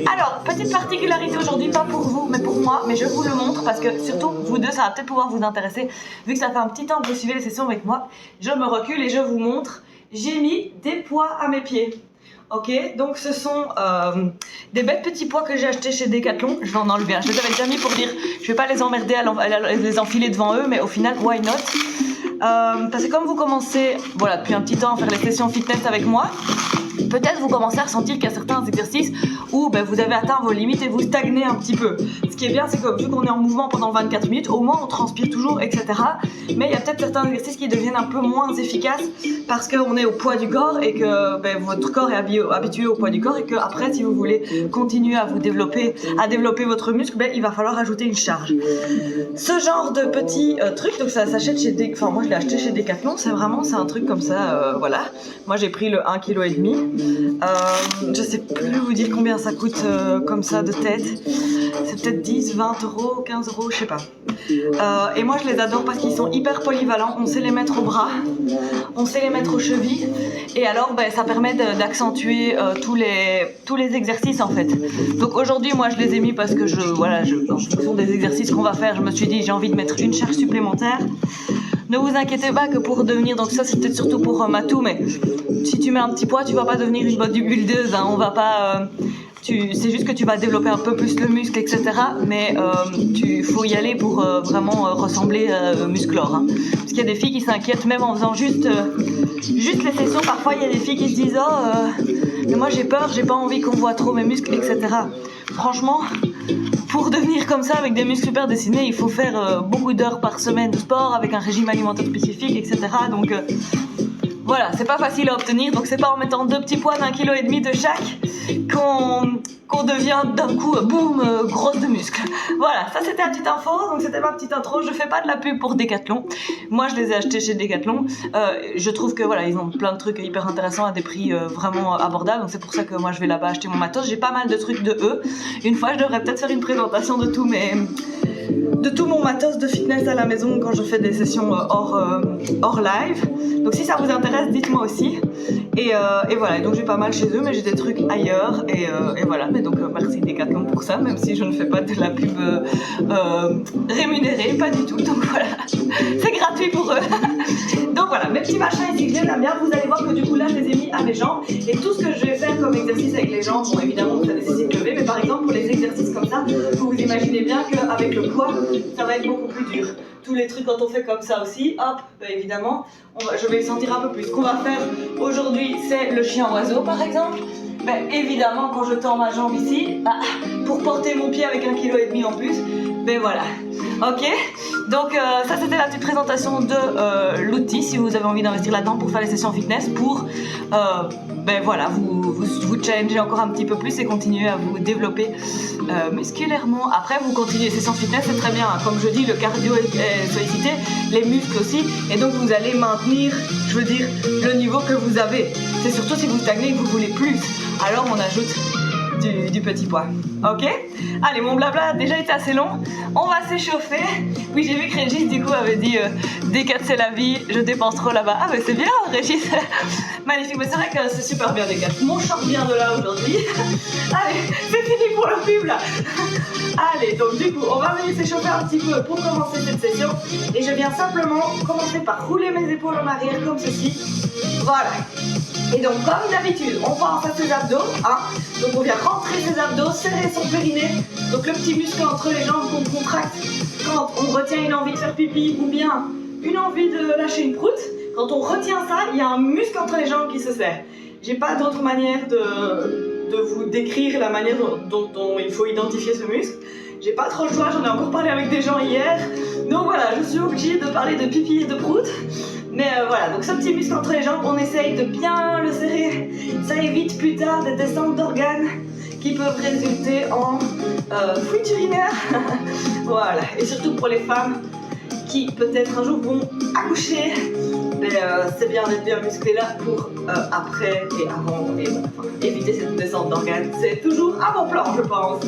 Alors, petite particularité aujourd'hui, pas pour vous, mais pour moi, mais je vous le montre parce que surtout vous deux, ça va peut-être pouvoir vous intéresser. Vu que ça fait un petit temps que vous suivez les sessions avec moi, je me recule et je vous montre. J'ai mis des poids à mes pieds. Ok, donc ce sont des bêtes petits poids que j'ai achetés chez Decathlon. Je vais en enlever un. Je les avais déjà mis pour dire, je vais pas les emmerder à les enfiler devant eux, mais au final, why not? Parce que comme vous commencez, voilà, depuis un petit temps à faire les sessions fitness avec moi, peut-être vous commencez à ressentir qu'il y a certains exercices où vous avez atteint vos limites et vous stagnez un petit peu. Ce qui est bien, c'est que vu qu'on est en mouvement pendant 24 minutes, au moins on transpire toujours, etc. Mais il y a peut-être certains exercices qui deviennent un peu moins efficaces parce qu'on est au poids du corps et que votre corps est habitué au poids du corps et que après, si vous voulez continuer à vous développer, votre muscle, il va falloir ajouter une charge. Ce genre de petit truc, donc ça s'achète chez Decathlon. Enfin, moi je l'ai acheté chez Decathlon. C'est un truc comme ça, voilà. Moi j'ai pris le 1,5 kg. Je sais plus vous dire combien ça coûte comme ça de tête. C'est peut-être 10, 20 euros, 15 euros, je sais pas. Et moi je les adore parce qu'ils sont hyper polyvalents. On sait les mettre au bras, on sait les mettre aux chevilles. Et alors ça permet d'accentuer tous les exercices en fait. Donc aujourd'hui moi je les ai mis parce que en fonction des exercices qu'on va faire, je me suis dit j'ai envie de mettre une charge supplémentaire. Ne vous inquiétez pas que pour devenir, donc ça c'est peut-être surtout pour Matou, mais si tu mets un petit poids, tu vas pas devenir une bodybuildeuse, hein, on va pas... c'est juste que tu vas développer un peu plus le muscle, etc. Mais faut y aller pour vraiment ressembler musclore. Hein. Parce qu'il y a des filles qui s'inquiètent même en faisant juste les sessions. Parfois il y a des filles qui se disent mais moi j'ai peur, j'ai pas envie qu'on voit trop mes muscles, etc. Franchement, pour devenir comme ça avec des muscles super dessinés, il faut faire beaucoup d'heures par semaine de sport avec un régime alimentaire spécifique, etc. Donc voilà, c'est pas facile à obtenir. Donc c'est pas en mettant 2 petits poids d'1,5 kg de chaque qu'on devient d'un coup, boum, grosse de muscles. Voilà, ça c'était la petite info, donc c'était ma petite intro. Je fais pas de la pub pour Decathlon. Moi je les ai achetés chez Decathlon. Je trouve que voilà, ils ont plein de trucs hyper intéressants à des prix vraiment abordables. Donc c'est pour ça que moi je vais là-bas acheter mon matos. J'ai pas mal de trucs de eux. Une fois je devrais peut-être faire une présentation de tout mon matos de fitness à la maison quand je fais des sessions hors live. Donc si ça vous intéresse, dites-moi aussi. Et voilà, et donc j'ai pas mal chez eux, mais j'ai des trucs ailleurs. Et voilà, mais donc merci Decathlon pour ça, même si je ne fais pas de la pub rémunérée, pas du tout. Donc voilà, c'est gratuit pour eux. Donc voilà, mes petits machins ici que j'aime bien. Vous allez voir que du coup là, je les ai mis à mes jambes. Et tout ce que je vais faire comme exercice avec les jambes, bon évidemment ça nécessite de lever, mais par exemple pour les exercices comme ça, vous imaginez bien qu'avec le poids, ça va être beaucoup plus dur. Tous les trucs quand on fait comme ça aussi, hop, évidemment, je vais le sentir un peu plus. Ce qu'on va faire aujourd'hui, c'est le chien oiseau par exemple. Évidemment, quand je tends ma jambe ici, pour porter mon pied avec 1,5 kg en plus, voilà. Ok, donc ça c'était la petite présentation de l'outil si vous avez envie d'investir là-dedans pour faire les sessions fitness, pour voilà, vous challenger encore un petit peu plus et continuer à vous développer musculairement. Après vous continuez les sessions fitness, c'est très bien, hein. Comme je dis, le cardio est sollicité, les muscles aussi, et donc vous allez maintenir, je veux dire, le niveau que vous avez. C'est surtout si vous stagnez et que vous voulez plus, alors on ajoute du petit poids. Ok, allez, mon blabla a déjà été assez long. On va s'échauffer. Oui, j'ai vu que Régis du coup avait dit Decat c'est la vie, je dépense trop là-bas. Ah mais c'est bien Régis. Magnifique, mais c'est vrai que c'est super bien Decat. Mon short vient de là aujourd'hui. Allez, c'est fini pour le pub là. Allez, donc du coup on va venir s'échauffer un petit peu pour commencer cette session. Et je viens simplement commencer par rouler mes épaules en arrière comme ceci. Voilà. Et donc comme d'habitude, on pense à ses abdos, hein. Donc on vient rentrer ses abdos, serrer son périnée, donc le petit muscle entre les jambes qu'on contracte quand on retient une envie de faire pipi ou bien une envie de lâcher une proute. Quand on retient ça, il y a un muscle entre les jambes qui se serre. J'ai pas d'autre manière de vous décrire la manière dont il faut identifier ce muscle. J'ai pas trop le choix, j'en ai encore parlé avec des gens hier. Donc voilà, je suis obligée de parler de pipi et de prout. Mais voilà, donc ce petit muscle entre les jambes, on essaye de bien le serrer. Ça évite plus tard des descentes d'organes qui peuvent résulter en fuite urinaire. Voilà, et surtout pour les femmes qui peut-être un jour vont accoucher. Mais c'est bien d'être bien musclé là pour après et avant et éviter cette descente d'organes. C'est toujours un bon plan, je pense.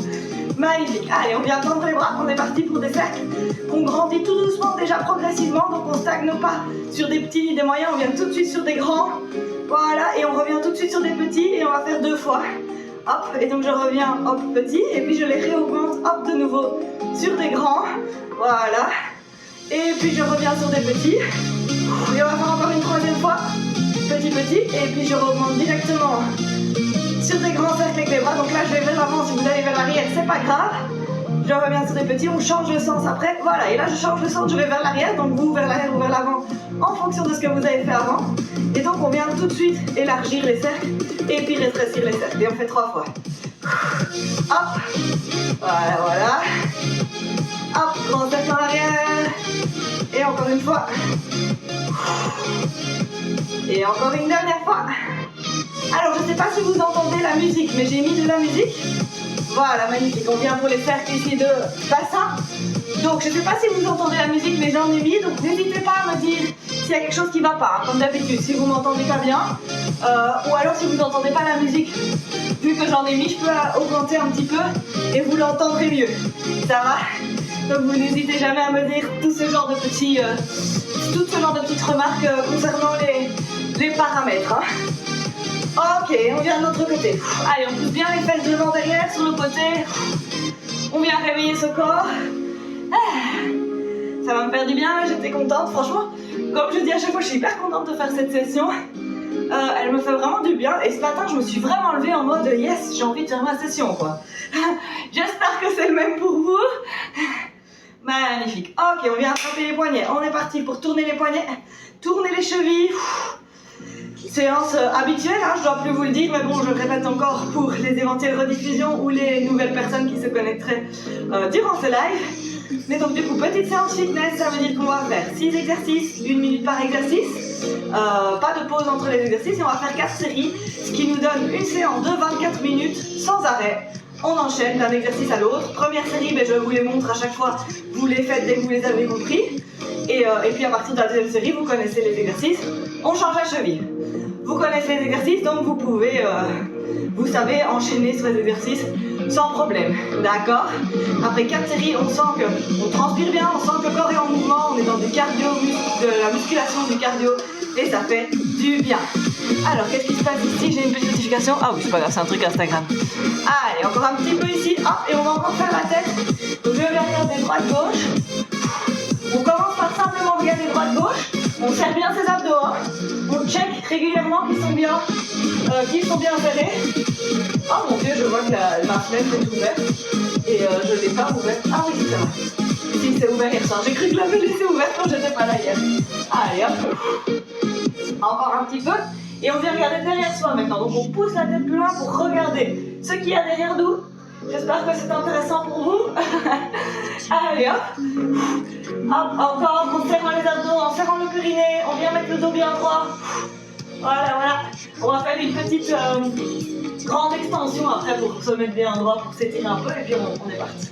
Magnifique. Allez, on vient tendre les bras, on est parti pour des cercles qu'on grandit tout doucement, déjà progressivement, donc on stagne pas sur des petits ni des moyens, on vient tout de suite sur des grands. Voilà, et on revient tout de suite sur des petits et on va faire 2 fois. hop, et donc je reviens, hop, petit, et puis je les réaugmente, hop, de nouveau sur des grands, voilà, et puis je reviens sur des petits, et on va faire encore une troisième fois, petit, petit, et puis je remonte directement sur des grands cercles avec les bras, donc là je vais vers l'avant, si vous allez vers l'arrière, c'est pas grave, je reviens sur des petits, on change le sens après, voilà, et là je change le sens, je vais vers l'arrière, donc vous vers l'arrière ou vers l'avant, en fonction de ce que vous avez fait avant, et donc on vient tout de suite élargir les cercles, et puis rétrécir les cercles, et on fait 3 fois, hop, voilà, voilà, hop, grand cercle en arrière, et encore une fois, et encore une dernière fois. Alors je ne sais pas si vous entendez la musique, mais j'ai mis de la musique. Voilà, magnifique, on vient pour les cercles ici de bassin. Donc je ne sais pas si vous entendez la musique, mais j'en ai mis, donc n'hésitez pas à me dire s'il y a quelque chose qui ne va pas, hein, comme d'habitude, si vous m'entendez pas bien, ou alors si vous n'entendez pas la musique. Vu que j'en ai mis, je peux augmenter un petit peu et vous l'entendrez mieux. Ça va? Donc vous n'hésitez jamais à me dire tout ce genre de petits, petites remarques concernant les paramètres. Hein. Ok, on vient de l'autre côté. Allez, on pousse bien les fesses devant, derrière, sur le côté. On vient réveiller ce corps. Ça va me faire du bien, j'étais contente. Franchement, comme je dis à chaque fois, je suis hyper contente de faire cette session. Elle me fait vraiment du bien. Et ce matin, je me suis vraiment levée en mode yes, j'ai envie de faire ma session, quoi. J'espère que c'est le même pour vous. Magnifique. Ok, on vient attraper les poignets. On est parti pour tourner les poignets, tourner les chevilles. Séance habituelle, hein, je dois plus vous le dire, mais bon, je le répète encore pour les éventuelles rediffusions ou les nouvelles personnes qui se connecteraient durant ce live. Mais donc du coup, petite séance fitness, ça veut dire qu'on va faire 6 exercices, 1 minute par exercice, pas de pause entre les exercices, et on va faire 4 séries, ce qui nous donne une séance de 24 minutes sans arrêt. On enchaîne d'un exercice à l'autre. Première série, ben, je vous les montre à chaque fois, vous les faites dès que vous les avez compris. Et puis à partir de la deuxième série, vous connaissez les exercices, on change la cheville. Vous connaissez les exercices, donc vous pouvez, vous savez, enchaîner sur les exercices sans problème, d'accord? Après 4 séries, on sent qu'on transpire bien, on sent que le corps est en mouvement, on est dans du cardio, de la musculation, du cardio, et ça fait du bien. Alors, qu'est-ce qui se passe ici? J'ai une petite notification. Ah oui, c'est pas grave, c'est un truc Instagram. Allez, encore un petit peu ici, hop, et on va encore faire la tête. Donc je vais regarder droite-gauche. On commence par simplement regarder droite-gauche. On serre bien ses abdos, hein. On check régulièrement qu'ils sont bien serrés. Oh mon dieu, je vois que ma fenêtre est ouverte. Et je ne l'ai pas ouverte. Ah oui, c'est vrai. Si, c'est ouvert hier soir. J'ai cru que je l'avais laissé ouverte quand j'étais pas là hier. Allez, hop. Encore un petit peu. Et on vient regarder derrière soi maintenant. Donc on pousse la tête plus loin pour regarder ce qu'il y a derrière nous. J'espère que c'est intéressant pour vous. Allez, hop. Hop, encore, en serrant les abdos, en serrant le périnée. On vient mettre le dos bien droit. Voilà, voilà. On va faire une petite grande extension après pour se mettre bien droit, pour s'étirer un peu. Et puis on est parti.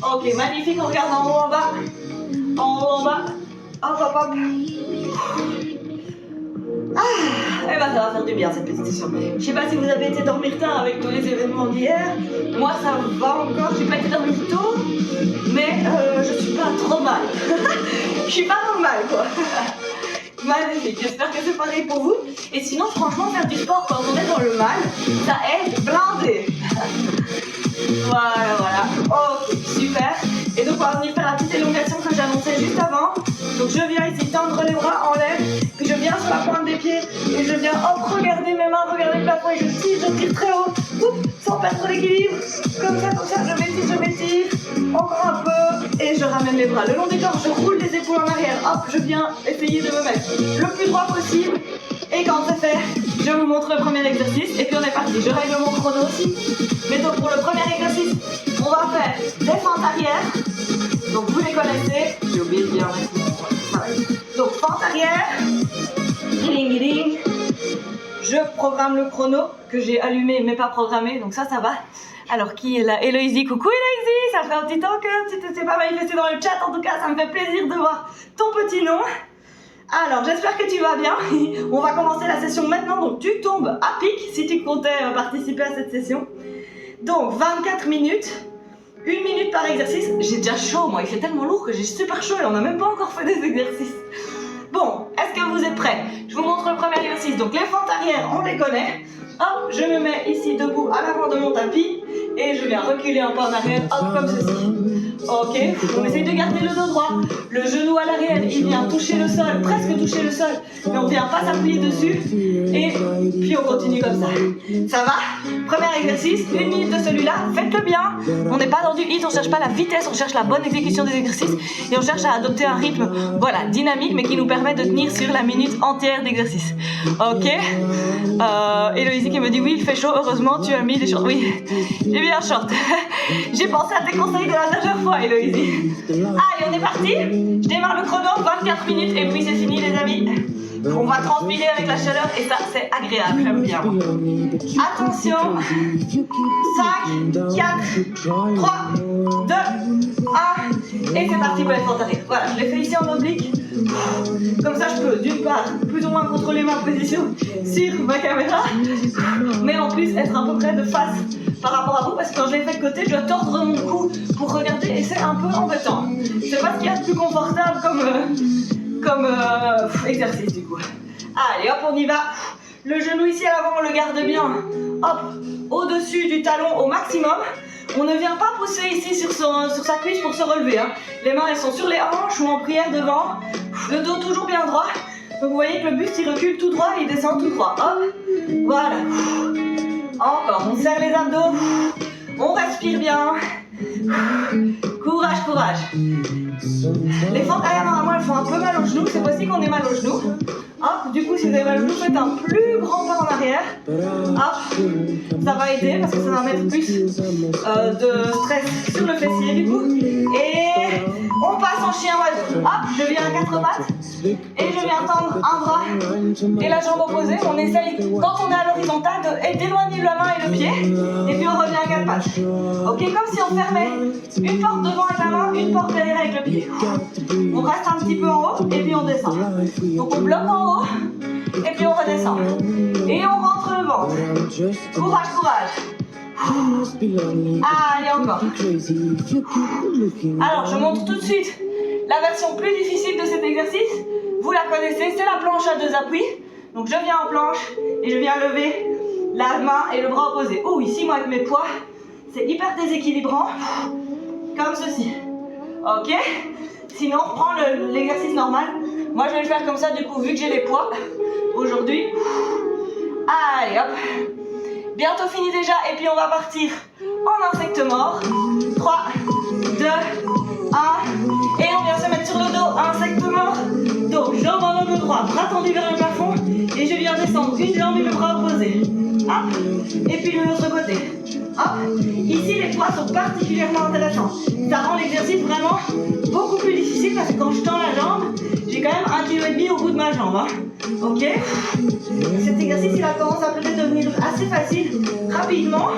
Ok, magnifique. On regarde en haut, en bas. En haut, en bas. Hop, hop, hop. Ah, et ben ça va faire du bien cette petite session. Je sais pas si vous avez été dormir tard avec tous les événements d'hier. Moi ça va encore, j'ai pas été dormir tôt, mais je suis pas trop mal. Je suis pas trop mal quoi. Magnifique, j'espère que c'est pareil pour vous. Et sinon franchement faire du sport quand on est dans le mal, ça aide blindé. Voilà, voilà. Ok, super. Et donc on va venir faire la petite élongation que j'annonçais juste avant. Donc je viens ici tendre les bras, enlève, puis je viens sur la pointe des pieds et je viens hop, regarder mes mains, regarder le plafond et je tire très haut, oups, sans perdre l'équilibre. Comme ça, je m'étire, encore un peu et je ramène les bras. Le long du corps, je roule les épaules en arrière, hop, je viens essayer de me mettre le plus droit possible. Et quand c'est fait, je vous montre le premier exercice et puis on est parti. Je règle mon chrono aussi. Mais donc pour le premier exercice, on va faire des fentes arrière. Donc vous les connaissez. J'ai oublié de dire donc fente arrière. Ding ding. Je programme le chrono que j'ai allumé mais pas programmé. Donc ça va. Alors qui est là? Héloïsie, coucou Héloïsie. Ça fait un petit temps que tu t'es pas manifesté dans le chat. En tout cas, ça me fait plaisir de voir ton petit nom. Alors, j'espère que tu vas bien. On va commencer la session maintenant. Donc, tu tombes à pic si tu comptais participer à cette session. Donc, 24 minutes. 1 minute par exercice. J'ai déjà chaud, moi. Il fait tellement lourd que j'ai super chaud et on n'a même pas encore fait des exercices. Bon, est-ce que vous êtes prêts? Je vous montre le premier exercice. Donc, les fentes arrière, on les connaît. Hop, je me mets ici debout à l'avant de mon tapis et je viens reculer un peu en arrière, hop, comme ceci. Ok, on essaye de garder le dos droit, le genou à l'arrière, il vient toucher le sol, presque toucher le sol, mais on ne vient pas s'appuyer dessus, et puis on continue comme ça. Ça va? Premier exercice, 1 minute de celui-là, faites-le bien. On n'est pas dans du hit, on ne cherche pas la vitesse, on cherche la bonne exécution des exercices, et on cherche à adopter un rythme, voilà, dynamique, mais qui nous permet de tenir sur la minute entière d'exercice. Ok, Héloïse qui me dit oui, il fait chaud, heureusement tu as mis des shorts. Oui, j'ai mis un short. J'ai pensé à tes conseils de la dernière fois, Héloïse. Allez, on est parti. Je démarre le chrono, 24 minutes et puis c'est fini les amis. On va transpirer avec la chaleur et ça c'est agréable, j'aime bien. Attention, 5, 4, 3, 2, 1 et c'est parti pour les fentes arrière. Voilà, je l'ai fait ici en oblique. Comme ça je peux d'une part plus ou moins contrôler ma position sur ma caméra, mais en plus être à peu près de face par rapport à vous parce que quand je l'ai fait de côté je dois tordre mon cou pour regarder et c'est un peu embêtant. C'est pas ce qu'il y a de plus confortable comme exercice du coup. Allez hop on y va. Le genou ici à l'avant on le garde bien. Hop, au-dessus du talon au maximum. On ne vient pas pousser ici sur sa cuisse pour se relever. Hein. Les mains elles sont sur les hanches ou en prière devant. Le dos toujours bien droit. Donc vous voyez que le buste il recule tout droit et il descend tout droit. Hop, voilà. Encore, on serre les abdos. On respire bien. Courage, courage. Les fentes arrière normalement elles font un peu mal aux genoux. C'est possible qu'on ait mal aux genoux. Hop, du coup si vous avez mal aux genoux, faites un plus grand pas en arrière. Hop, ça va aider parce que ça va mettre plus de stress sur le fessier du coup. Et on passe en chien oiseau. Hop, je viens à 4 pattes et je viens tendre un bras et la jambe opposée. On essaye, quand on est à l'horizontale, d'éloigner la main et le pied. Et puis on revient à 4 pattes. Ok, comme si on fermait une porte devant avec la main, une porte derrière avec le pied. On reste un petit peu en haut et puis on descend. Donc on bloque en haut et puis on redescend. Et on rentre le ventre. Courage, courage. Allez, encore. Alors, je montre tout de suite la version plus difficile de cet exercice. Vous la connaissez, c'est la planche à 2 appuis. Donc je viens en planche et je viens lever la main et le bras opposé. Oh, ici, moi avec mes poids, c'est hyper déséquilibrant. Comme ceci. Ok? Sinon, on reprend l'exercice normal. Moi, je vais le faire comme ça, du coup, vu que j'ai les poids aujourd'hui. Allez, hop. Bientôt fini déjà, et puis on va partir en insecte mort. 3, 2, 1. Et on vient se mettre sur le dos, insecte mort. Donc, jambe en angle droit, bras tendu vers le plafond. Et je viens descendre une jambe et le bras opposé. Hop. Et puis de l'autre côté. Hop. Ici, les poids sont particulièrement intéressants. Ça rend l'exercice vraiment beaucoup plus difficile parce que quand je tends la jambe, j'ai quand même 1,5 kg au bout de ma jambe. Hein. Ok. Cet exercice, il a tendance à peut-être devenir assez facile rapidement.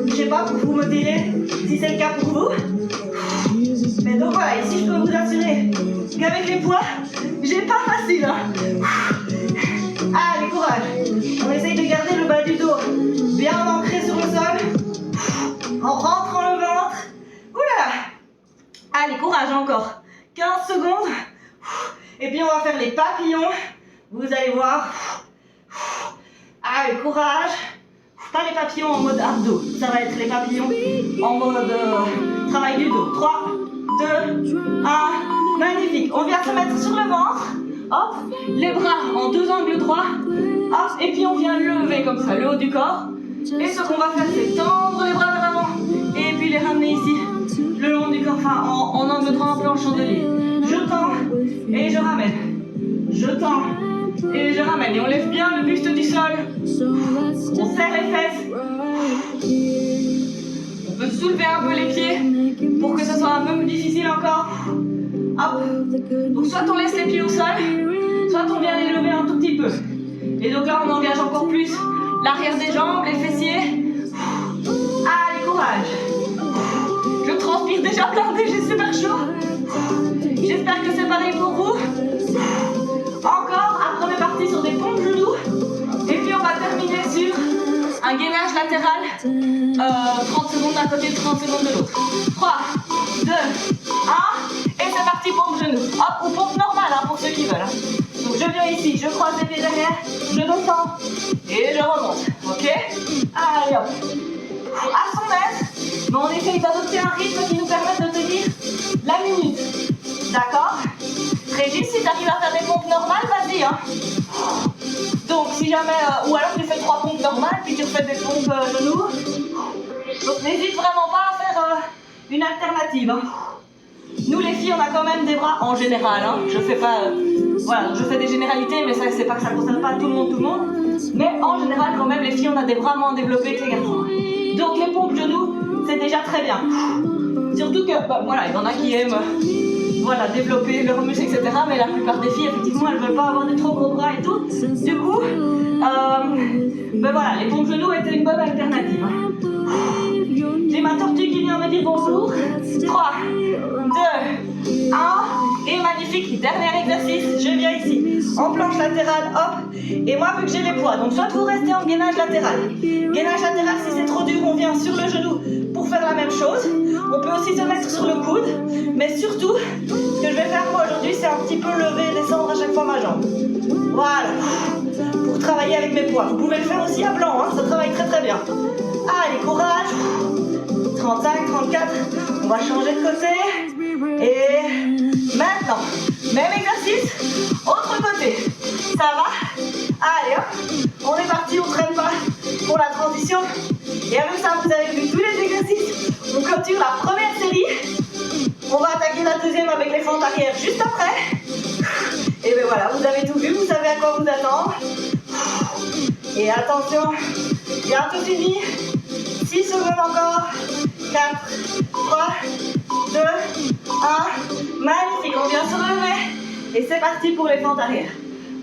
Je sais pas, vous me direz si c'est le cas pour vous. Mais donc voilà, ici, je peux vous assurer qu'avec les poids, j'ai pas facile. Hein. Allez, courage. On essaye de garder le bas du dos bien ancré sur le sol. En rentrant le ventre. Oulala. Allez, courage encore. 15 secondes. Et puis on va faire les papillons. Vous allez voir. Allez, courage. Pas les papillons en mode abdos. Ça va être les papillons en mode travail du dos. 3, 2, 1. Magnifique. On vient se mettre sur le ventre. Hop. Les bras en 2 angles droits. Hop. Et puis on vient lever comme ça le haut du corps. Et ce qu'on va faire, c'est tendre les bras vers l'avant. Et puis les ramener ici, le long du corps, enfin en angle droit, en planche chandelier. Je tends et je ramène. Je tends et je ramène. Et on lève bien le buste du sol. On serre les fesses. On peut soulever un peu les pieds pour que ce soit un peu plus difficile encore. Hop. Donc soit on laisse les pieds au sol, soit on vient les lever un tout petit peu. Et donc là, on engage encore plus l'arrière des jambes, les fessiers. Allez, courage. Je transpire déjà blindé, j'ai super chaud. J'espère que c'est pareil pour vous. Encore, après on est parti sur des pompes genoux. Et puis on va terminer sur un gainage latéral. 30 secondes d'un côté, 30 secondes de l'autre. 3, 2, 1. Et c'est parti, pompe genoux. Hop, ou pompe normale hein, pour ceux qui veulent. Donc je viens ici, je croise les pieds derrière, je descends et je remonte. Ok. Ok? Allez hop. À son aise, mais on essaye d'adopter un rythme qui nous permette de tenir la minute. D'accord? Régis, si tu arrives à faire des pompes normales, vas-y. Hein. Donc si jamais, ou alors tu fais 3 pompes normales, puis tu refais des pompes genoux. Donc n'hésite vraiment pas à faire une alternative. Hein. Nous les filles, on a quand même des bras en général. Hein. Je fais pas, voilà, je fais des généralités, mais ça c'est pas que ça concerne pas tout le monde. Mais en général, quand même, les filles, on a des bras moins développés que les garçons. Donc les pompes genoux, c'est déjà très bien. Surtout que, bah, voilà, il y en a qui aiment, voilà, développer leurs muscles, etc. Mais la plupart des filles, effectivement, elles veulent pas avoir des trop gros bras et tout. Du coup, ben voilà, les pompes genoux étaient une bonne alternative. J'ai ma tortue qui vient me dire bonjour. 3, 2, 1. Et magnifique, dernier exercice. Je viens ici, en planche latérale, hop. Et moi, vu que j'ai les poids, donc soit vous restez en gainage latéral. Gainage latéral, si c'est trop dur, on vient sur le genou pour faire la même chose. On peut aussi se mettre sur le coude. Mais surtout, ce que je vais faire moi aujourd'hui, c'est un petit peu lever et descendre à chaque fois ma jambe. Voilà. Pour travailler avec mes poids. Vous pouvez le faire aussi à blanc, hein, ça travaille très très bien. Allez, courage. 35, 34. On va changer de côté. Et maintenant, même exercice, autre côté. Ça va? Allez hop, on est parti, on ne traîne pas pour la transition. Et avec ça, vous avez vu tous les exercices. On clôture la première série. On va attaquer la deuxième avec les fentes arrière juste après. Et bien voilà, vous avez tout vu, vous savez à quoi vous attendre. Et attention, bientôt fini. 6 secondes encore. 4, 3, 2, 1. Magnifique, on vient se relever. Et c'est parti pour les fentes arrière.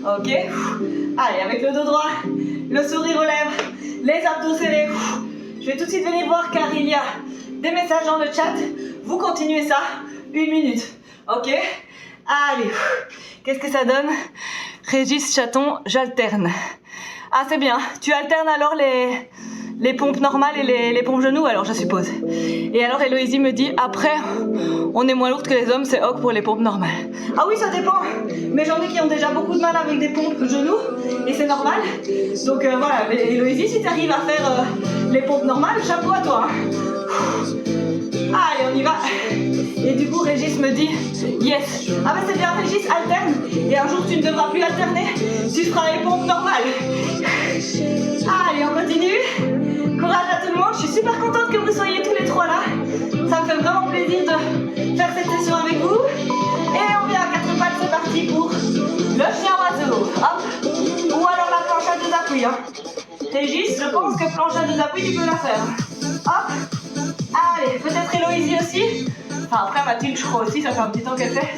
Ok. Allez, avec le dos droit, le sourire aux lèvres, les abdos serrés. Je vais tout de suite venir voir car il y a des messages dans le chat. Vous continuez ça, 1 minute. Ok. Allez. Qu'est-ce que ça donne? Régis Chaton, j'alterne. Ah, c'est bien. Tu alternes alors les pompes normales et les pompes genoux, alors je suppose. Et alors Héloïsie me dit, après, on est moins lourde que les hommes, c'est ok pour les pompes normales. Ah oui, ça dépend. Mais j'en ai qui ont déjà beaucoup de mal avec des pompes genoux, et c'est normal. Donc voilà, Héloïsie, si tu arrives à faire les pompes normales, chapeau à toi. Hein. Allez, on y va. Et du coup, Régis me dit, yes. Ah bah c'est bien, Régis, alterne. Et un jour, tu ne devras plus alterner. Tu feras les pompes normales. Allez, on continue. Courage à tout le monde. Je suis super contente que vous soyez tous les trois là. Ça me fait vraiment plaisir de faire cette session avec vous. Et on vient à 4 pattes, c'est parti pour le chien oiseau. Hop. Ou alors la planche à 2 appuis. Hein. Régis, je pense que planche à 2 appuis, tu peux la faire. Hop. Allez, peut-être Héloïsie aussi. Enfin, après Mathilde, je crois aussi, ça fait un petit temps qu'elle fait.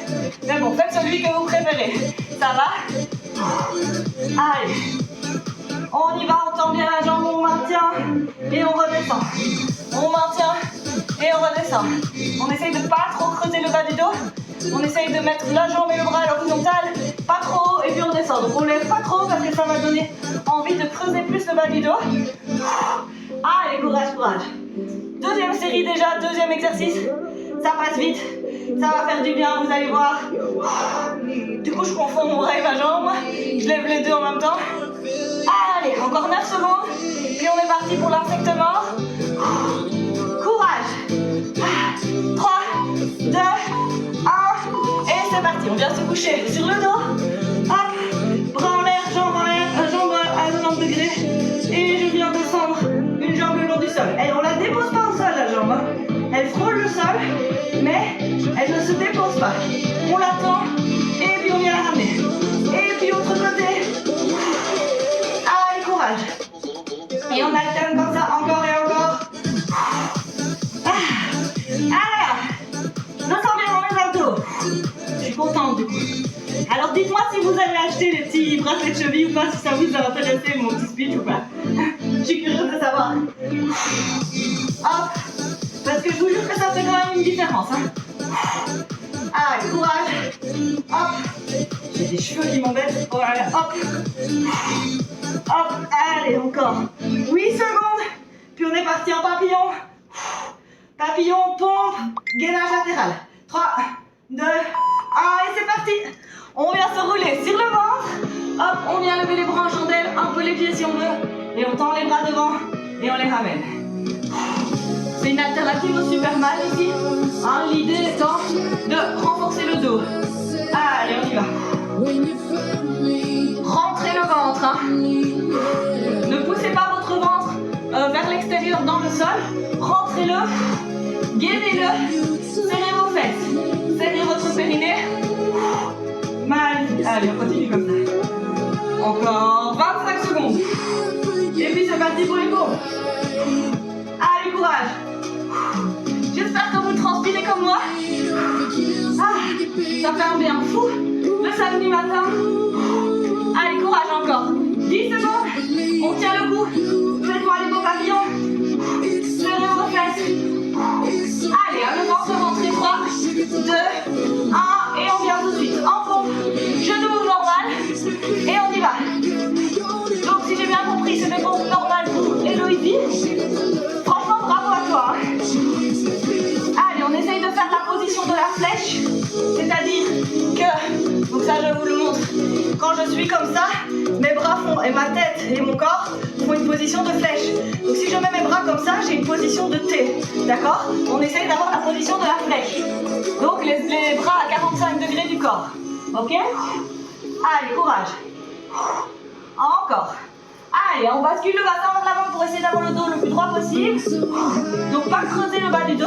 Mais bon, faites celui que vous préférez. Ça va? Allez. On y va, on tend bien la jambe, on maintient et on redescend. On maintient et on redescend. On essaye de pas trop creuser le bas du dos. On essaye de mettre la jambe et le bras à l'horizontale, pas trop haut, et puis on descend. Donc on lève pas trop parce que ça va donner envie de creuser plus le bas du dos. Allez, courage, courage. Deuxième série déjà, deuxième exercice. Ça passe vite, ça va faire du bien, vous allez voir. Du coup, je confonds mon bras et ma jambe. Je lève les deux en même temps. Allez, encore 9 secondes. Puis on est parti pour l'insecte mort. Courage. 3, 2, 1. Et c'est parti, on vient se coucher sur le dos. Hop, bras en l'air, jambe en l'air, jambe à 90 degrés. Et je viens descendre une jambe le long du sol. Et on la dépose pas au sol, la jambe. Elle frôle le sol, mais elle ne se dépose pas. On l'attend, et puis on vient la ramener. Et puis autre côté. Allez, courage. Et on alterne comme ça, encore et encore. Alors, je me sens bien dans mes abdos. Je suis contente du coup. Alors dites-moi si vous allez acheter les petits bracelets de cheville ou pas, si ça vous a intéressé mon petit speech ou pas. Je suis curieuse de savoir. Hop. Parce que je vous jure que ça fait quand même une différence. Hein. Allez, courage. Hop. J'ai des cheveux qui m'embêtent. Voilà, hop. Hop, allez, encore. 8 secondes. Puis on est parti en papillon. Papillon, pompe, gainage latéral. 3, 2, 1, et c'est parti. On vient se rouler sur le ventre. Hop, on vient lever les bras en chandelle, un peu les pieds si on veut. Et on tend les bras devant et on les ramène. C'est une alternative au Superman ici. Hein, l'idée étant de renforcer le dos. Allez, on y va. Rentrez le ventre. Hein. Ne poussez pas votre ventre vers l'extérieur dans le sol. Rentrez-le. Gainez-le. Serrez vos fesses. Serrez votre périnée. Magnifique. Allez, on continue comme ça. Encore 25 secondes. Et puis c'est parti pour les paumes. Allez, courage. J'espère que vous transpirez comme moi. Ah, ça fait un bien fou le samedi matin. Allez, courage encore. 10 secondes. On tient le coup. Faites-moi les beaux papillons. Serrez vos fesses. Allez, le ventre rentré. 3, 2, 1. Et on vient tout de suite. En pompe. Genou normal. Et on y va. Donc, si j'ai bien compris, c'est des pompes normales pour Héloïse. Franchement, bravo à toi. Allez, on essaye de faire la position de la flèche. C'est-à-dire que, donc ça je vous le montre, quand je suis comme ça, mes bras font, et ma tête et mon corps font une position de flèche. Donc si je mets mes bras comme ça, j'ai une position de T. D'accord? On essaye d'avoir la position de la flèche. Donc les bras à 45 degrés du corps. Ok? Allez, courage. Encore. Allez, on bascule le bassin vers l'avant pour essayer d'avoir le dos le plus droit possible. Donc pas creuser le bas du dos.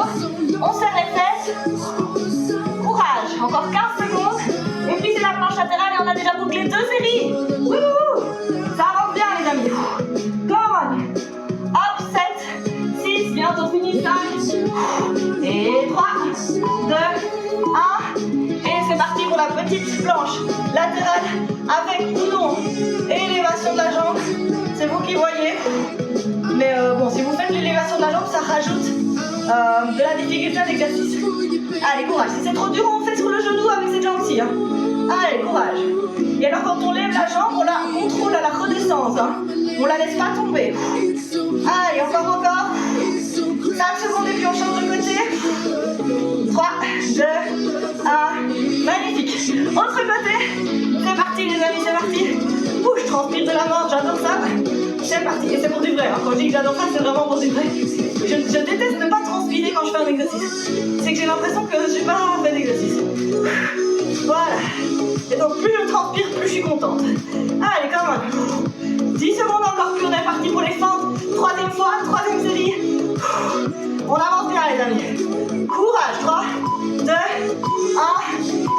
On serre les fesses. Courage. Encore 15 secondes. Et puis c'est la planche latérale et on a déjà bouclé 2 séries. Wouhou! Ça avance bien les amis. Come on. Hop, 7, 6, bientôt fini, 5. Et 3, 2, 1. Et c'est parti pour la petite planche latérale avec ou non élévation de la jambe. C'est vous qui voyez. Mais bon, si vous faites l'élévation de la jambe, ça rajoute de la difficulté à l'exercice. Allez, courage. Si c'est trop dur, on fait sur le genou avec cette jambe-ci. Hein. Allez, courage. Et alors, quand on lève la jambe, on la contrôle à la redescente. Hein. On la laisse pas tomber. Allez, encore. 5 secondes et puis on change de côté. 3, 2, 1. Magnifique. Autre côté. C'est parti, les amis, c'est parti. Ouh, je transpire de la mort, j'adore ça. C'est parti. Et c'est pour du vrai. Hein. Quand je dis que j'adore ça, c'est vraiment pour du vrai. Je déteste ne pas transpirer quand je fais un exercice. C'est que j'ai l'impression que je n'ai pas fait d'exercice. Voilà. Et donc, plus je transpire, plus je suis contente. Allez, quand même. 10 secondes encore, puis on est parti pour les fentes. 3e fois, 3e série. On avance bien, les amis. Courage. 3, 2, 1.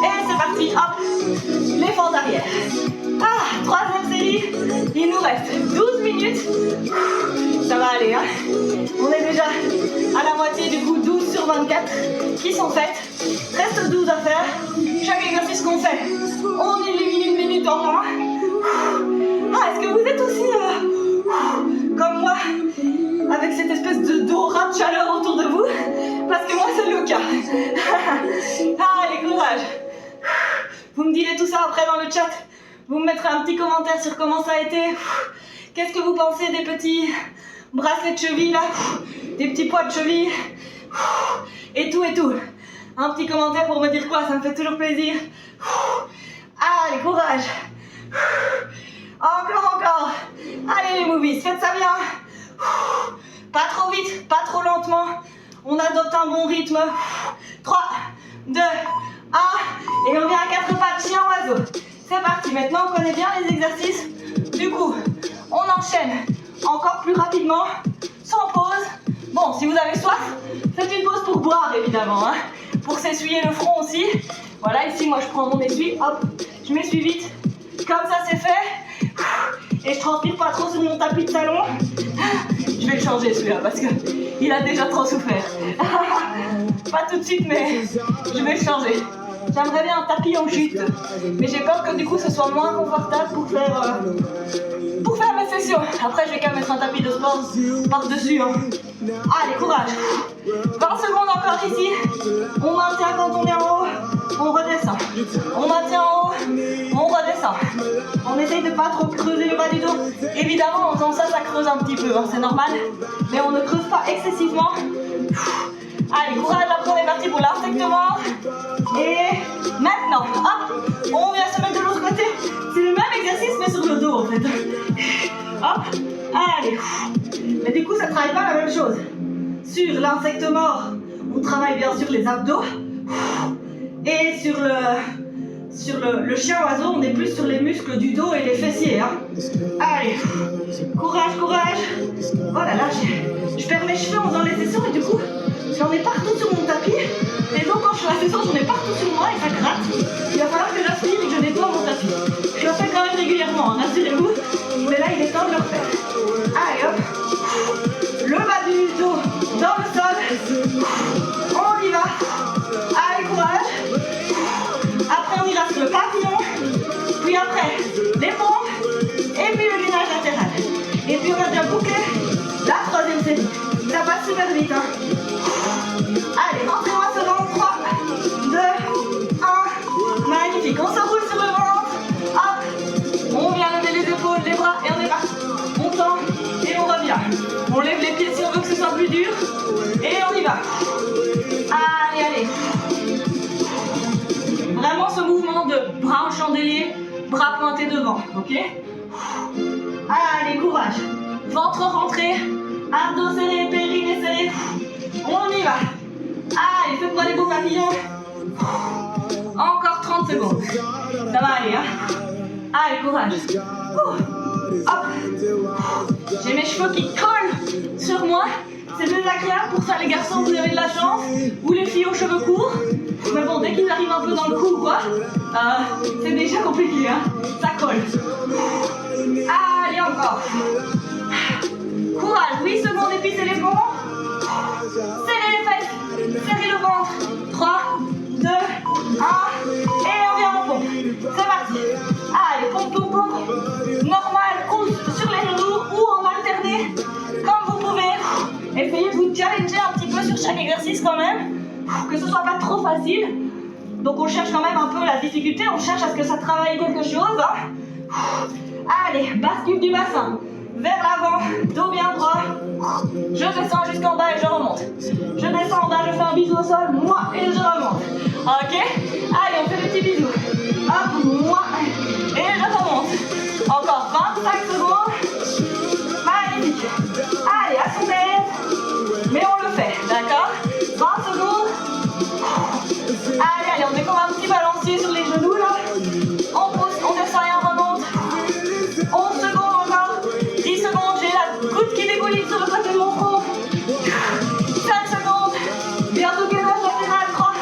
Et c'est parti. Hop. Les fentes arrière. Ah, 3e série. Il nous reste 12 minutes. Ça va aller, hein. On est déjà à la moitié, du coup 12 sur 24 qui sont faites. Reste 12 à faire. Chaque exercice qu'on fait, on élimine une minute en moins. Ah, est-ce que vous êtes aussi comme moi, avec cette espèce d'aura de chaleur autour de vous? Parce que moi c'est le cas. Allez, courage. Vous me direz tout ça après dans le chat. Vous me mettrez un petit commentaire sur comment ça a été. Qu'est-ce que vous pensez des petits bracelets de cheville là, des petits poids de cheville, et tout. Un petit commentaire pour me dire quoi, ça me fait toujours plaisir. Allez, courage. Encore. Allez les movies, faites ça bien. Pas trop vite, pas trop lentement. On adopte un bon rythme. 3, 2, 1. Et on vient à 4 pattes, chien oiseau. C'est parti, maintenant on connaît bien les exercices. Du coup, on enchaîne encore plus rapidement, sans pause. Bon, si vous avez soif, faites une pause pour boire évidemment, hein, pour s'essuyer le front aussi. Voilà, ici moi je prends mon essuie, hop, je m'essuie vite. Comme ça c'est fait. Et je transpire pas trop sur mon tapis de salon. Je vais le changer celui-là parce que il a déjà trop souffert. Pas tout de suite, mais je vais le changer. J'aimerais bien un tapis en chute, mais j'ai peur que du coup ce soit moins confortable pour faire mes sessions. Après je vais quand même mettre un tapis de sport par-dessus. Hein. Allez, courage. 20 secondes encore ici. On maintient quand on est en haut, on redescend. On maintient en haut, on redescend. On essaye de pas trop creuser le bas du dos. Évidemment en faisant ça, ça creuse un petit peu, hein, c'est normal. Mais on ne creuse pas excessivement. Allez, courage, après on est parti pour l'insectement. Et maintenant, hop, on vient se mettre de l'autre côté. C'est le même exercice mais sur le dos en fait. Hop, Allez. Mais du coup, ça ne travaille pas la même chose. Sur l'insecte mort, on travaille bien sûr les abdos. Et sur le chien oiseau, on est plus sur les muscles du dos et les fessiers. Hein. Allez. Courage, courage. Oh là là, je perds mes cheveux en faisant les sessions et du coup, j'en ai partout sur mon tapis. Et donc quand je fais la session, j'en ai partout sur moi et ça gratte. Il va falloir que j'aspire et que je nettoie mon tapis. Je le fais quand même régulièrement, hein, rassurez-vous. Mais là, il est temps de le refaire. Allez hop. Le bas du dos dans le sol. On y va. Allez, courage. Après, on ira sur le papillon. Puis après, les pompes. Et puis le gainage latéral. Et puis on a déjà bouclé la troisième série. Ça passe super vite. Hein. Allez, rentrez-moi ce ventre. 3, 2, 1. Magnifique. On se roule sur le ventre. Hop. On vient lever les épaules, les bras et on est parti. On tend et on revient. On lève les pieds si on veut que ce soit plus dur. Et on y va. Allez, allez. Vraiment ce mouvement de bras en chandelier, bras pointés devant. Ok? Allez, courage. Ventre rentré. Abdos serrés, périnée serré. On y va. Allez, faites-moi les beaux papillons. Encore 30 secondes. Ça va aller, hein? Allez, courage. Hop. J'ai mes cheveux qui collent sur moi. C'est désagréable pour ça, les garçons, vous avez de la chance. Ou les filles aux cheveux courts. Mais bon, dès qu'ils arrivent un peu dans le cou, quoi, c'est déjà compliqué, hein. Ça colle. Allez, encore. Courage, 8 secondes et puis c'est les pompes. Serrez les fesses, serrez le ventre. 3, 2, 1. Et on vient en pompe. C'est parti. Allez, pompe, pompe, pompe. Normal, ou sur les genoux, ou en alterné. Comme vous pouvez. Essayez de vous challenger un petit peu sur chaque exercice quand même. Que ce soit pas trop facile. Donc on cherche quand même un peu la difficulté. On cherche à ce que ça travaille quelque chose. Hein. Allez, bascule du bassin. Vers l'avant, dos bien droit. Je descends jusqu'en bas et je remonte. Je descends en bas, je fais un bisou au sol, moi, et je remonte. Ok? Allez, on fait des petits bisous. Hop, moi, et je remonte. Encore 25 secondes. Magnifique. Allez, à son aise. Mais on le fait, d'accord? 20 secondes. Allez, allez, on découvre un petit balancier sur les genoux, là. On pousse, on descend et on remonte. 11 secondes encore. 10 secondes, j'ai la goutte qui dégouline sur le côté de mon front. 5 secondes. Bientôt gainage latéral. 3,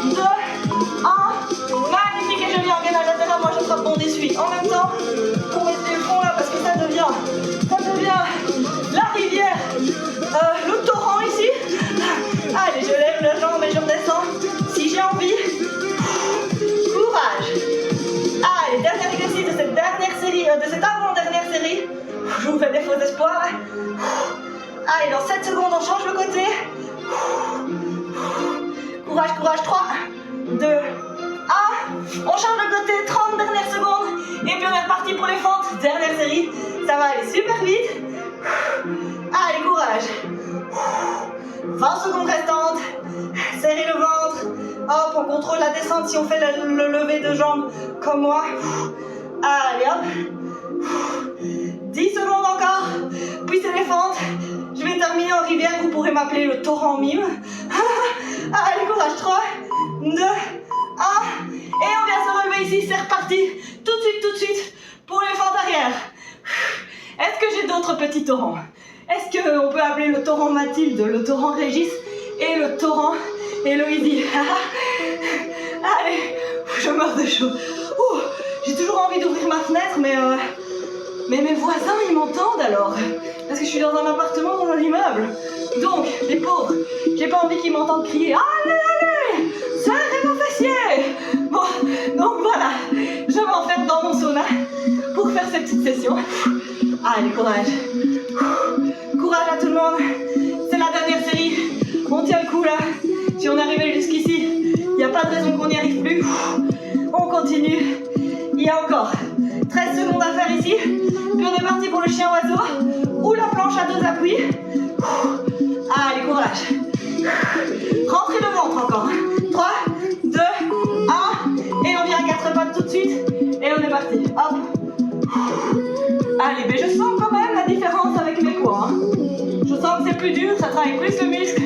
2, 1. Magnifique, et je viens en gainage latéral. Moi, je frappe mon essuie en même temps pour mettre le front là parce que ça devient la rivière, le torrent ici. Allez, je lève la jambe et je redescends si j'ai envie. Courage. Allez, dernier exercice de cette dernière série, de cette avant-dernière série. Je vous fais des faux espoirs. Allez, dans 7 secondes, on change le côté. Courage, courage. 3, 2, 1. On change le côté, 30 dernières secondes. Et puis on est reparti pour les fentes. Dernière série. Ça va aller super vite. Allez, courage. 20 secondes restantes. Serrez le ventre. Hop, on contrôle la descente si on fait le lever de jambes comme moi. Allez, hop. 10 secondes encore. Puis c'est les fentes. Je vais terminer en rivière. Vous pourrez m'appeler le torrent mime. Allez, courage. 3, 2, 1. Et on vient se relever ici. C'est reparti. Tout de suite, pour les fentes arrière. Est-ce que j'ai d'autres petits torrents? Est-ce qu'on peut appeler le torrent Mathilde, le torrent Régis et le torrent Héloïse? Allez, je meurs de chaud. J'ai toujours envie d'ouvrir ma fenêtre, mais mes voisins, ils m'entendent alors. Parce que je suis dans un appartement, dans un immeuble. Donc, les pauvres, j'ai pas envie qu'ils m'entendent crier. Allez, serrez vos fessiers. Bon, donc voilà, je m'enferme dans mon sauna pour faire cette petite session. Allez, courage. Courage à tout le monde. C'est la dernière série. On tient le coup là. Si on est arrivé jusqu'ici, il n'y a pas de raison qu'on n'y arrive plus. On continue. Il y a encore 13 secondes à faire ici. Puis on est parti pour le chien oiseau ou la planche à 2 appuis. Allez, courage. Rentrez le ventre encore. 3, 2, 1. Et on vient à 4 pattes tout de suite. Et on est parti. Hop. Allez, mais je sens quand même la différence plus dur, ça travaille plus le muscle.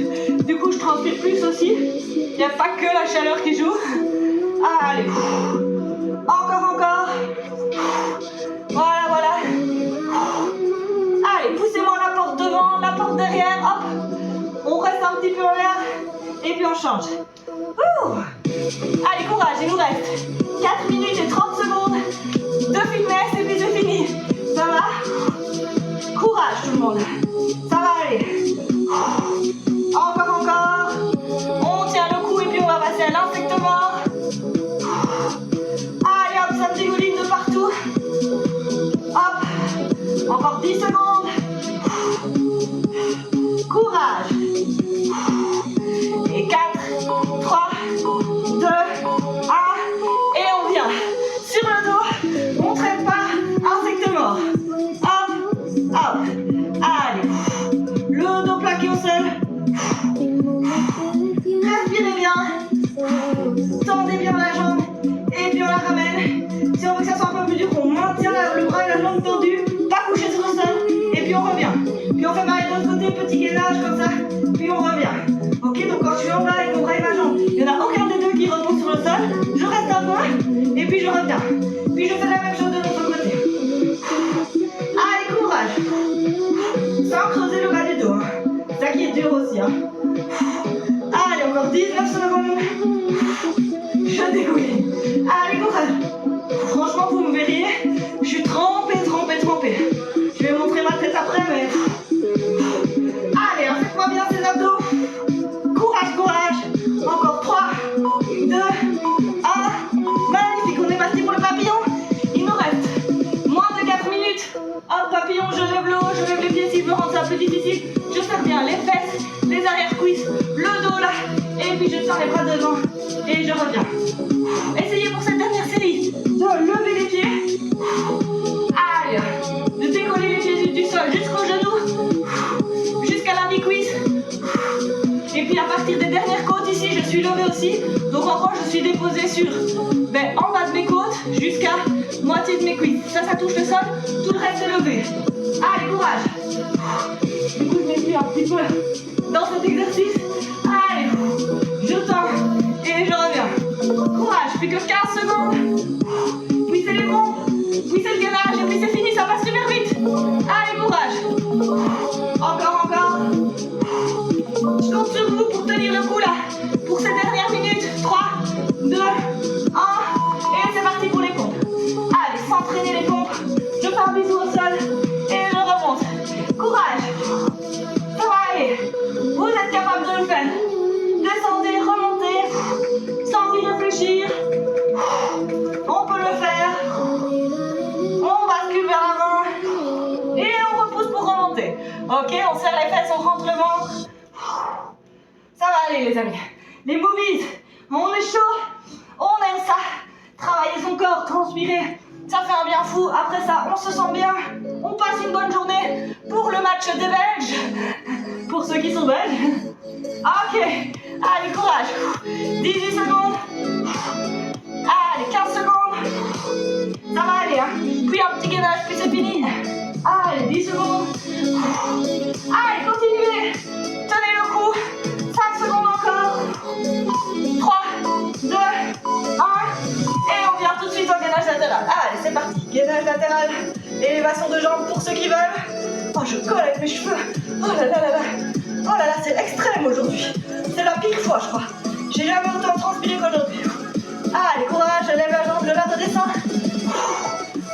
Du coup, je transpire plus aussi. Il n'y a pas que la chaleur qui joue. Allez. Encore. Voilà, voilà. Allez, poussez-moi la porte devant, la porte derrière. Hop. On reste un petit peu en l'air. Et puis on change. Allez, courage, il nous reste 4 minutes et 30 secondes de fitness et puis c'est fini. Ça va? Courage tout le monde. Ça va aller. Encore. On tient le coup et puis on va passer à l'insecte mort. Allez hop, ça me dégouline de partout. Hop. Encore 10 secondes. Courage. Et 4, 3, 2, 1. Et on vient sur le dos. On traîne pas. Insecte mort. Hop. Allez. Le dos plaqué au sol. Respirez bien. Tendez bien la jambe. Et puis on la ramène. Si on veut que ça soit un peu plus dur, on maintient le bras et la jambe tendue. Pas couché sur le sol. Et puis on revient. Puis on fait pareil de l'autre côté. Petit gainage comme ça. Puis on revient. Ok, donc quand je suis en bas avec mon bras et ma jambe, il n'y en a aucun des deux qui repose sur le sol. Je reste un peu. Et puis je reviens. Puis je fais la même chose de l'autre côté. Allez, courage. Sans creuser le bas du dos. C'est ça qui est dur aussi. Allez, encore 19 secondes. Je dégouline. Allez, courage. Franchement, vous me verriez, je suis trempée. Je vais montrer ma tête après, mais... Allez, faites-moi bien ces abdos. Courage. Encore 3, 2, 1. Magnifique, on est parti pour le papillon. Il nous reste moins de 4 minutes. Hop, papillon, je lève le haut, je lève les pieds s'il veut rendre ça plus difficile. Je serre bien les fesses, les arrière-cuisses, le dos là. Et puis je tiens les bras devant et je reviens. Essayez pour cette dernière série de lever les pieds. Allez, de décoller les pieds du sol jusqu'au genou, jusqu'à la mi-cuisse. Et puis à partir des dernières côtes ici, je suis levée aussi. Donc en gros, je suis déposée sur en bas de mes côtes jusqu'à moitié de mes cuisses. Ça touche le sol, tout le reste est levé. Allez, courage. Du coup, je m'explique un petit peu dans cet exercice. Allez, je tends et je reviens. Courage, plus que 15 secondes. Puis c'est les pompes, puis c'est le gainage et puis c'est fini, ça passe super vite. Allez, courage. Encore. Je compte sur vous pour tenir le coup là, pour ces dernières minutes. 3, 2, 1, et c'est parti pour les pompes. Allez, s'entraîner les pompes. Je fais un bisou au sol et je remonte. Courage. Ça va aller. Vous êtes capable de le faire. Descendez, remontez, sans y réfléchir. On peut le faire. On bascule vers l'avant et on repousse pour remonter. Ok, on serre les fesses, on rentre le ventre. Ça va aller les amis. Les movies, on est chaud, on aime ça. Travailler son corps, transpirer, ça fait un bien fou. Après ça, on se sent bien. On passe une bonne journée pour le match des Belges. Pour ceux qui sont belges. Ok, allez, courage. 18 secondes. Allez, 15 secondes. Ça va aller, Puis un petit gainage, puis c'est fini. Allez, 10 secondes. Allez, continuez. Tenez le coup. 5 secondes encore. 3, 2, 1. Et on vient tout de suite au gainage latéral. Allez, c'est parti. Gainage latéral. Élévation de jambes pour ceux qui veulent. Oh, je colle avec mes cheveux. Oh là là là là. Oh là là, c'est extrême aujourd'hui. C'est la pire fois, je crois. J'ai jamais autant transpiré qu'aujourd'hui. Allez, courage. Je lève la jambe, je la redescends.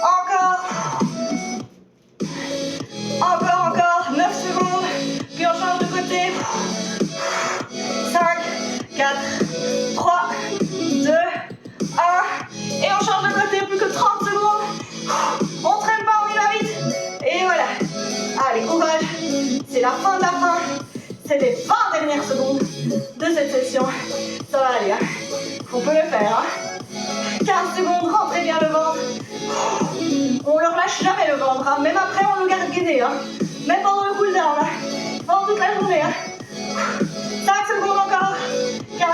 Encore. 9 secondes. Puis on change de côté. 5, 4, 3, 2, 1. Et on change de côté. Plus que 30 secondes. On traîne pas, on y va vite. Et voilà. Allez, courage. C'est la fin de la fin. C'est les 20 dernières secondes de cette session. Ça va aller, On peut le faire, 15 secondes, rentrez bien le ventre. On leur lâche jamais le ventre, Même après, on le garde gainé, Même pendant le cool-down, Pendant toute la journée, 5 secondes encore. 4,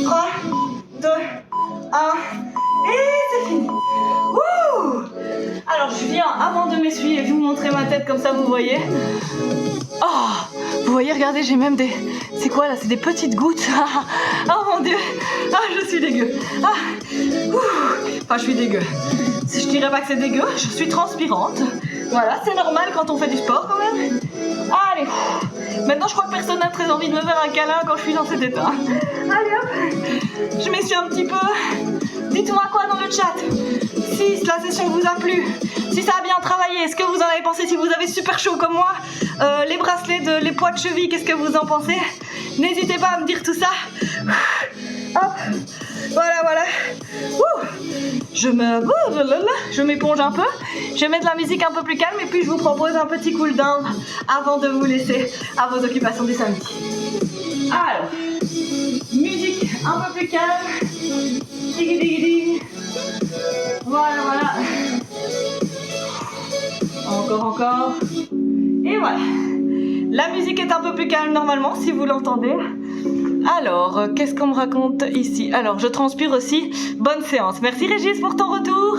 3, 2, 1. Et c'est fini. Wouh! Alors, je viens, avant de m'essuyer, vous montrer ma tête comme ça vous voyez. Oh, vous voyez, regardez, j'ai même des... C'est quoi là? C'est des petites gouttes. Oh mon dieu. Ah, je suis dégueu. Ah. Enfin, je suis dégueu. Je dirais pas que c'est dégueu, je suis transpirante. Voilà, c'est normal quand on fait du sport quand même. Allez. Maintenant, je crois que personne n'a très envie de me faire un câlin quand je suis dans cet état. Allez hop. Je m'essuie un petit peu. Dites-moi quoi dans le chat. Si la session vous a plu, si ça a bien travaillé, est-ce que vous en avez pensé? Si vous avez super chaud comme moi, les bracelets, les poids de cheville, qu'est-ce que vous en pensez? N'hésitez pas à me dire tout ça. Hop, voilà. Je m'éponge un peu. Je mets de la musique un peu plus calme et puis je vous propose un petit cool down avant de vous laisser à vos occupations du samedi. Alors, musique un peu plus calme. Diggy diggy dig. Voilà. Encore. Et voilà. La musique est un peu plus calme normalement si vous l'entendez. Alors, qu'est-ce qu'on me raconte ici? Alors, je transpire aussi. Bonne séance. Merci Régis pour ton retour.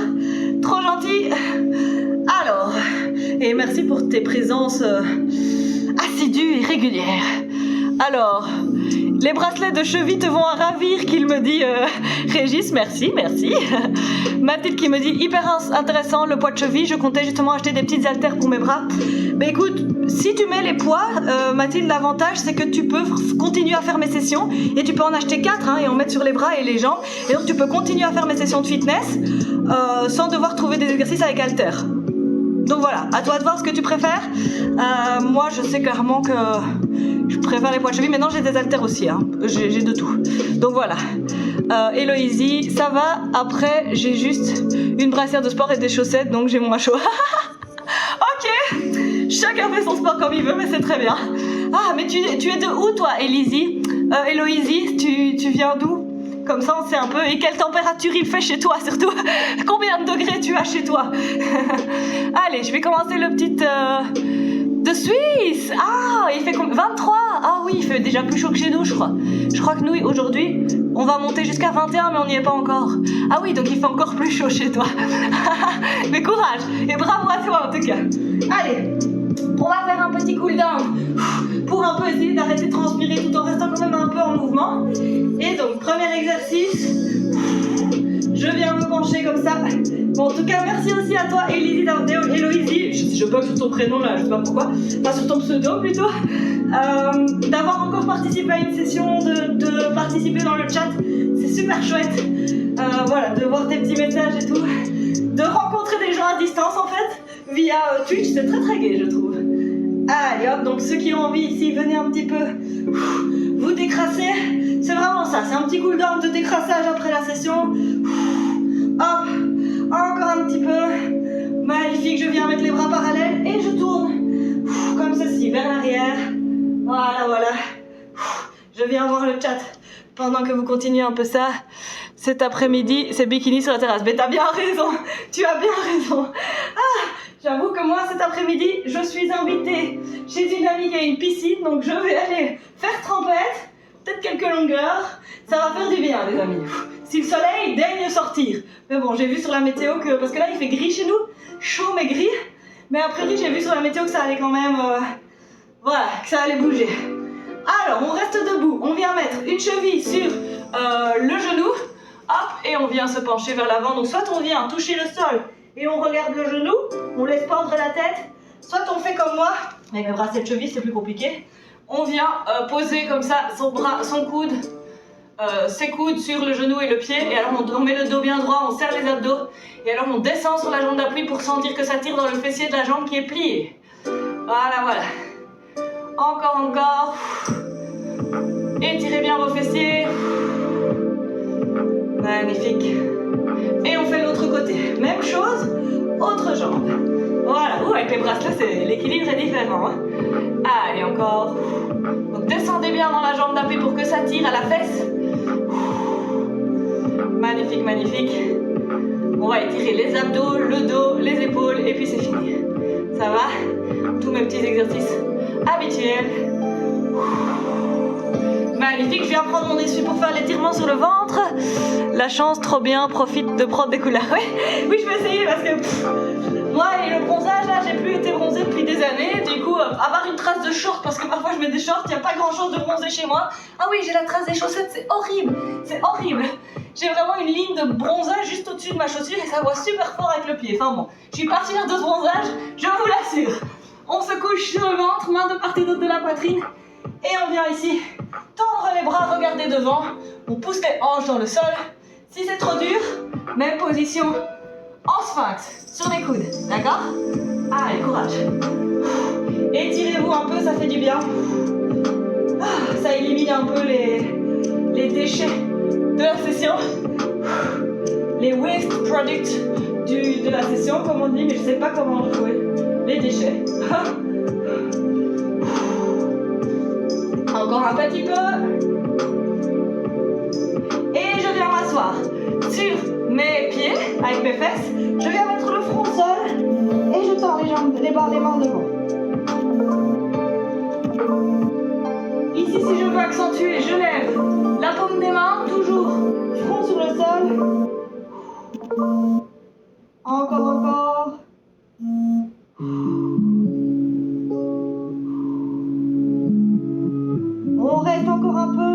Trop gentil. Alors, et merci pour tes présences assidues et régulières. Alors, les bracelets de cheville te vont à ravir, qu'il me dit Régis, merci. Mathilde qui me dit hyper intéressant le poids de cheville, je comptais justement acheter des petites haltères pour mes bras. Mais écoute, si tu mets les poids, Mathilde, l'avantage c'est que tu peux continuer à faire mes sessions et tu peux en acheter 4 et en mettre sur les bras et les jambes. Et donc tu peux continuer à faire mes sessions de fitness sans devoir trouver des exercices avec haltères. Donc voilà, à toi de voir ce que tu préfères. Moi je sais clairement que je préfère les poids de cheville. Maintenant j'ai des haltères aussi, j'ai de tout. Donc voilà. Héloïsie, ça va. Après j'ai juste une brassière de sport et des chaussettes, donc j'ai moins chaud. Ok, chacun fait son sport comme il veut, mais c'est très bien. Ah, mais tu es de où toi, Héloïsie? Tu viens d'où? Comme ça on sait un peu. Et quelle température il fait chez toi surtout? Combien de degrés tu as chez toi? Allez, je vais commencer le petit de Suisse. Ah, il fait 23. Ah oui, il fait déjà plus chaud que chez nous, je crois. Je crois que nous aujourd'hui on va monter jusqu'à 21, mais on n'y est pas encore. Ah oui, donc il fait encore plus chaud chez toi. Mais courage et bravo à toi en tout cas. Allez, on va faire un petit cool down pour un peu essayer d'arrêter de transpirer tout en restant quand même un peu en mouvement. Et donc, premier exercice, je viens me pencher comme ça. Bon, en tout cas, merci aussi à toi, Héloïsie, je bug sur ton prénom là, je sais pas pourquoi, enfin sur ton pseudo plutôt, d'avoir encore participé à une session, de participer dans le chat, c'est super chouette. Voilà, de voir tes petits messages et tout, de rencontrer des gens à distance en fait, via Twitch, c'est très très gai je trouve. Allez hop, donc ceux qui ont envie ici, venez un petit peu vous décrasser. C'est vraiment ça, c'est un petit cool down de décrassage après la session. Hop, encore un petit peu. Magnifique, je viens mettre les bras parallèles et je tourne comme ceci, vers l'arrière. Voilà. Je viens voir le chat pendant que vous continuez un peu ça. Cet après-midi, c'est bikini sur la terrasse. Mais t'as bien raison, tu as bien raison. Ah, j'avoue que moi cet après-midi, je suis invitée chez une amie qui a une piscine, donc je vais aller faire trempette, peut-être quelques longueurs. Ça va faire du bien, les amis. Si le soleil daigne sortir. Mais bon, j'ai vu sur la météo que, parce que là il fait gris chez nous, chaud mais gris. Mais a priori, j'ai vu sur la météo que ça allait quand même, voilà, que ça allait bouger. Alors, on reste debout. On vient mettre une cheville sur le genou. Hop, et on vient se pencher vers l'avant. Donc soit on vient toucher le sol et on regarde le genou, on laisse pendre la tête. Soit on fait comme moi, avec le bracelet de cheville c'est plus compliqué. On vient poser comme ça son coude, ses coudes sur le genou et le pied. Et alors on met le dos bien droit, on serre les abdos. Et alors on descend sur la jambe d'appui pour sentir que ça tire dans le fessier de la jambe qui est pliée. Voilà. Encore. Étirez bien vos fessiers. Magnifique. Et on fait l'autre côté. Même chose, autre jambe. Voilà. Avec les bracelets, l'équilibre est différent. Allez, encore. Donc descendez bien dans la jambe d'appui pour que ça tire à la fesse. Magnifique. On va étirer les abdos, le dos, les épaules et puis c'est fini. Ça va? Tous mes petits exercices habituels. Magnifique, je viens prendre mon essuie pour faire l'étirement sur le ventre. La chance, trop bien, profite de prendre des couleurs. Oui, je vais essayer parce que moi et le bronzage, là, j'ai plus été bronzée depuis des années. Du coup, avoir une trace de short, parce que parfois je mets des shorts, il n'y a pas grand chose de bronzé chez moi. Ah oui, j'ai la trace des chaussettes, c'est horrible. C'est horrible. J'ai vraiment une ligne de bronzage juste au-dessus de ma chaussure et ça voit super fort avec le pied. Enfin bon, je suis pas fière de ce bronzage, je vous l'assure. On se couche sur le ventre, main de part et d'autre de la poitrine. Et on vient ici, tendre les bras, regarder devant. On pousse les hanches dans le sol. Si c'est trop dur, même position en sphinx, sur les coudes, d'accord? Allez, courage. Étirez-vous un peu, ça fait du bien. Ça élimine un peu les déchets de la session. Les waste products de la session, comme on dit, mais je sais pas comment jouer. Les déchets. Encore un petit peu. Et je viens m'asseoir sur mes pieds avec mes fesses. Je viens mettre le front au sol et je tends les jambes, les mains devant. Ici, si je veux accentuer, je lève la paume des mains, toujours front sur le sol. Encore. On reste encore un peu.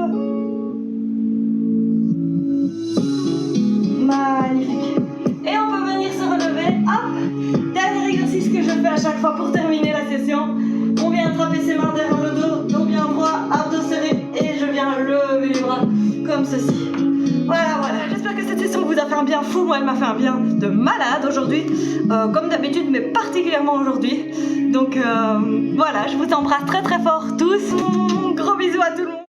Magnifique. Et on peut venir se relever. Hop. Dernier exercice que je fais à chaque fois pour terminer la session. On vient attraper ses mains derrière le dos, dos bien droit, abdos serrés. Et je viens lever les bras comme ceci. Voilà. J'espère que cette session vous a fait un bien fou. Moi, elle m'a fait un bien de malade aujourd'hui. Comme d'habitude, mais particulièrement aujourd'hui. Donc voilà, je vous embrasse très fort tous. Gros bisous à tout le monde.